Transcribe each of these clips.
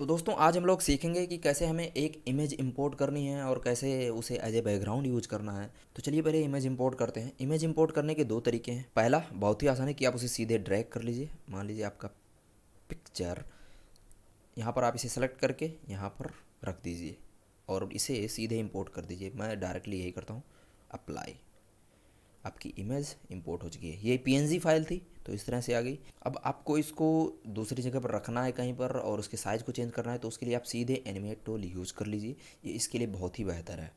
तो दोस्तों आज हम लोग सीखेंगे कि कैसे हमें एक इमेज इंपोर्ट करनी है और कैसे उसे एज ए बैकग्राउंड यूज करना है। तो चलिए पहले इमेज इंपोर्ट करते हैं। इमेज इंपोर्ट करने के दो तरीके हैं। पहला बहुत ही आसान है कि आप उसे सीधे ड्रैग कर लीजिए। मान लीजिए आपका पिक्चर, यहाँ पर आप इसे सेलेक्ट करके यहाँ पर रख दीजिए और इसे सीधे इंपोर्ट कर दीजिए। मैं डायरेक्टली यही करता हूँ, अप्लाई। आपकी इमेज इंपोर्ट हो चुकी है। ये पीएनजी फाइल थी तो इस तरह से आ गई। अब आपको इसको दूसरी जगह पर रखना है कहीं पर और उसके साइज़ को चेंज करना है, तो उसके लिए आप सीधे एनिमेट टूल यूज़ कर लीजिए। ये इसके लिए बहुत ही बेहतर है।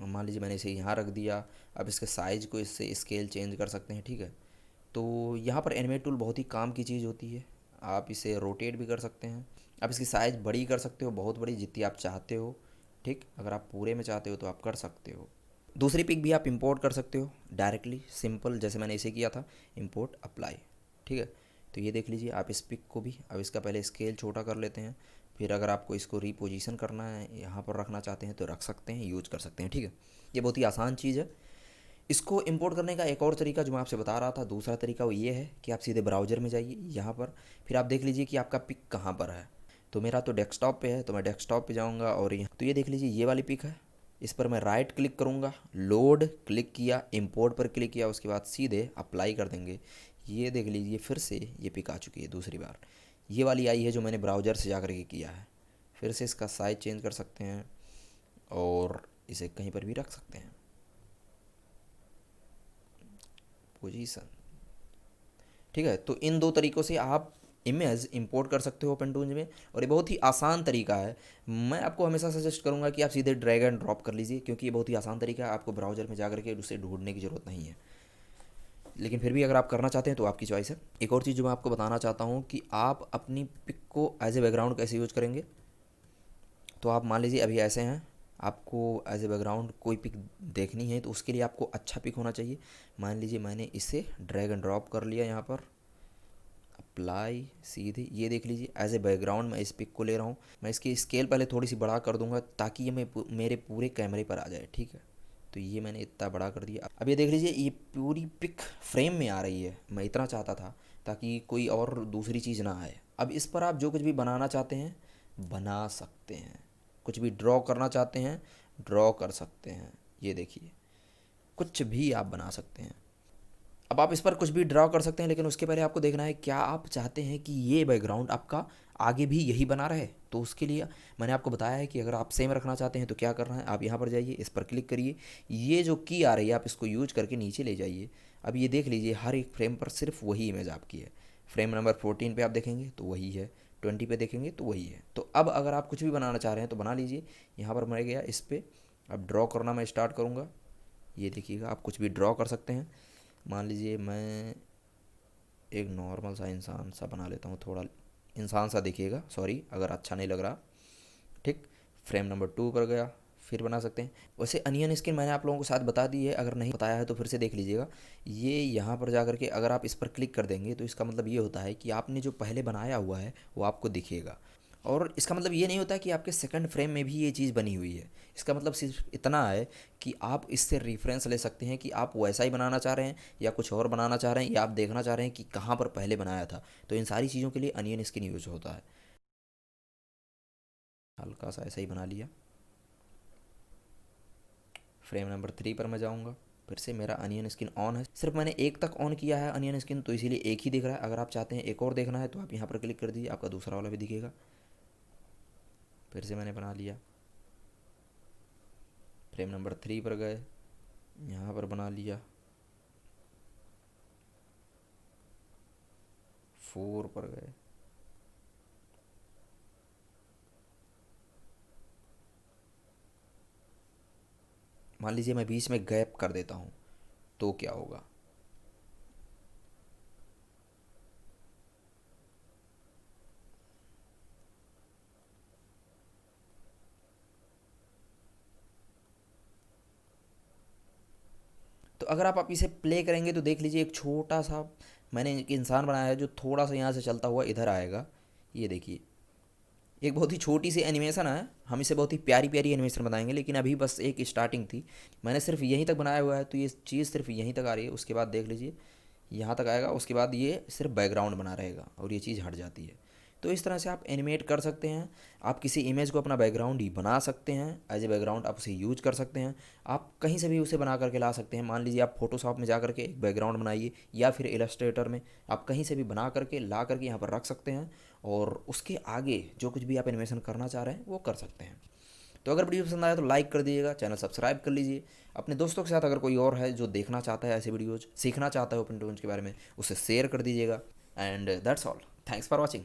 मान लीजिए मैंने इसे यहाँ रख दिया। अब इसके साइज़ को इससे स्केल चेंज कर सकते हैं, ठीक है। तो यहाँ पर एनिमेट टूल बहुत ही काम की चीज़ होती है। आप इसे रोटेट भी कर सकते हैं। आप इसकी साइज़ बड़ी कर सकते हो, बहुत बड़ी, जितनी आप चाहते हो, ठीक। अगर आप पूरे में चाहते हो तो आप कर सकते हो। दूसरी पिक भी आप इंपोर्ट कर सकते हो डायरेक्टली, सिंपल, जैसे मैंने इसे किया था, इंपोर्ट अप्लाई, ठीक है। तो ये देख लीजिए आप इस पिक को भी, अब इसका पहले स्केल छोटा कर लेते हैं, फिर अगर आपको इसको रीपोजीशन करना है, यहाँ पर रखना चाहते हैं तो रख सकते हैं, यूज कर सकते हैं, ठीक है। ये बहुत ही आसान चीज़ है। इसको इंपोर्ट करने का एक और तरीका जो मैं आपसे बता रहा था, दूसरा तरीका वो ये है कि आप सीधे ब्राउज़र में जाइए, यहाँ पर फिर आप देख लीजिए कि आपका पिक कहाँ पर है। तो मेरा तो डेस्कटॉप पे है, तो मैं डेस्कटॉप पे जाऊँगा और यहाँ तो ये देख लीजिए ये वाली पिक है। इस पर मैं राइट क्लिक करूँगा, लोड क्लिक किया, इंपोर्ट पर क्लिक किया, उसके बाद सीधे अप्लाई कर देंगे। ये देख लीजिए फिर से ये पिक आ चुकी है दूसरी बार। ये वाली आई है जो मैंने ब्राउज़र से जा कर के किया है। फिर से इसका साइज चेंज कर सकते हैं और इसे कहीं पर भी रख सकते हैं, पोजीशन, ठीक है। तो इन दो तरीक़ों से आप इमेज इंपोर्ट कर सकते हो ओपन टूल्स में और ये बहुत ही आसान तरीका है। मैं आपको हमेशा सजेस्ट करूंगा कि आप सीधे ड्रैग एंड ड्रॉप कर लीजिए, क्योंकि ये बहुत ही आसान तरीका है। आपको ब्राउज़र में जाकर के उसे ढूंढने की ज़रूरत नहीं है। लेकिन फिर भी अगर आप करना चाहते हैं तो आपकी चॉइस है। एक और चीज़ जो मैं आपको बताना चाहता हूँ कि आप अपनी पिक को एज ए बैकग्राउंड कैसे यूज करेंगे। तो आप मान लीजिए अभी ऐसे हैं, आपको एज ए बैकग्राउंड कोई पिक देखनी है, तो उसके लिए आपको अच्छा पिक होना चाहिए। मान लीजिए मैंने इसे ड्रैग एंड ड्रॉप कर लिया, यहाँ पर अप्लाई, सीधे ये देख लीजिए एज ए बैकग्राउंड मैं इस पिक को ले रहा हूँ। मैं इसकी स्केल पहले थोड़ी सी बड़ा कर दूंगा ताकि ये मेरे पूरे कैमरे पर आ जाए, ठीक है। तो ये मैंने इतना बड़ा कर दिया। अब ये देख लीजिए ये पूरी पिक फ्रेम में आ रही है। मैं इतना चाहता था ताकि कोई और दूसरी चीज़ ना आए। अब इस पर आप जो कुछ भी बनाना चाहते हैं बना सकते हैं, कुछ भी ड्रॉ करना चाहते हैं ड्रॉ कर सकते हैं। ये देखिए कुछ भी आप बना सकते हैं। अब आप इस पर कुछ भी ड्रा कर सकते हैं, लेकिन उसके पहले आपको देखना है क्या आप चाहते हैं कि ये बैकग्राउंड आपका आगे भी यही बना रहे। तो उसके लिए मैंने आपको बताया है कि अगर आप सेम रखना चाहते हैं तो क्या करना है, आप यहाँ पर जाइए, इस पर क्लिक करिए, ये जो की आ रही है आप इसको यूज करके नीचे ले जाइए। अब ये देख लीजिए हर एक फ्रेम पर सिर्फ वही इमेज आपकी है। फ्रेम नंबर 14 पे आप देखेंगे तो वही है, 20 पे देखेंगे तो वही है। तो अब अगर आप कुछ भी बनाना चाह रहे हैं तो बना लीजिए। यहाँ पर मैं गया इस पर, अब ड्रॉ करना मैं स्टार्ट करूँगा। ये देखिएगा आप कुछ भी ड्रॉ कर सकते हैं। मान लीजिए मैं एक नॉर्मल सा इंसान सा बना लेता हूँ, थोड़ा इंसान सा दिखिएगा, सॉरी अगर अच्छा नहीं लग रहा, ठीक। फ्रेम नंबर 2 पर गया, फिर बना सकते हैं। वैसे अनियन स्किन मैंने आप लोगों को साथ बता दी है, अगर नहीं बताया है तो फिर से देख लीजिएगा। ये यहाँ पर जा कर के अगर आप इस पर क्लिक कर देंगे तो इसका मतलब ये होता है कि आपने जो पहले बनाया हुआ है वो आपको दिखेगा। और इसका मतलब ये नहीं होता कि आपके सेकंड फ्रेम में भी ये चीज़ बनी हुई है। इसका मतलब सिर्फ इतना है कि आप इससे रेफरेंस ले सकते हैं कि आप वैसा ही बनाना चाह रहे हैं या कुछ और बनाना चाह रहे हैं, या आप देखना चाह रहे हैं कि कहाँ पर पहले बनाया था। तो इन सारी चीज़ों के लिए अनियन स्किन यूज होता है। हल्का सा ऐसा ही बना लिया। फ्रेम नंबर 3 पर मैं जाऊँगा, फिर से मेरा अनियन स्किन ऑन है। सिर्फ मैंने एक तक ऑन किया है अनियन स्किन, तो इसीलिए एक ही दिख रहा है। अगर आप चाहते हैं एक और देखना है तो आप यहाँ पर क्लिक कर दीजिए, आपका दूसरा वाला भी दिखेगा। फिर से मैंने बना लिया। फ्रेम नंबर 3 पर गए, यहाँ पर बना लिया। 4 पर गए, मान लीजिए मैं बीच में गैप कर देता हूँ तो क्या होगा। तो अगर आप इसे प्ले करेंगे तो देख लीजिए एक छोटा सा मैंने एक इंसान बनाया है जो थोड़ा सा यहाँ से चलता हुआ इधर आएगा। ये देखिए एक बहुत ही छोटी सी एनिमेशन है। हम इसे बहुत ही प्यारी प्यारी एनिमेशन बनाएंगे, लेकिन अभी बस एक स्टार्टिंग थी। मैंने सिर्फ यहीं तक बनाया हुआ है, तो ये चीज़ सिर्फ यहीं तक आ रही है। उसके बाद देख लीजिए यहाँ तक आएगा, उसके बाद ये सिर्फ बैकग्राउंड बना रहेगा और ये चीज़ हट जाती है। तो इस तरह से आप एनिमेट कर सकते हैं। आप किसी इमेज को अपना बैकग्राउंड ही बना सकते हैं, एज ए बैकग्राउंड आप उसे यूज कर सकते हैं। आप कहीं से भी उसे बना करके ला सकते हैं। मान लीजिए आप फोटोशॉप में जा करके एक बैकग्राउंड बनाइए, या फिर इलस्ट्रेटर में आप कहीं से भी बना करके ला करके यहाँ पर रख सकते हैं, और उसके आगे जो कुछ भी आप एनिमेशन करना चाह रहे हैं वो कर सकते हैं। तो अगर वीडियो पसंद आया तो लाइक कर दीजिएगा, चैनल सब्सक्राइब कर लीजिए। अपने दोस्तों के साथ अगर कोई और है जो देखना चाहता है ऐसे वीडियोज, सीखना चाहता है ओपन टूल्स के बारे में, उसे शेयर कर दीजिएगा। And that's all, thanks for watching.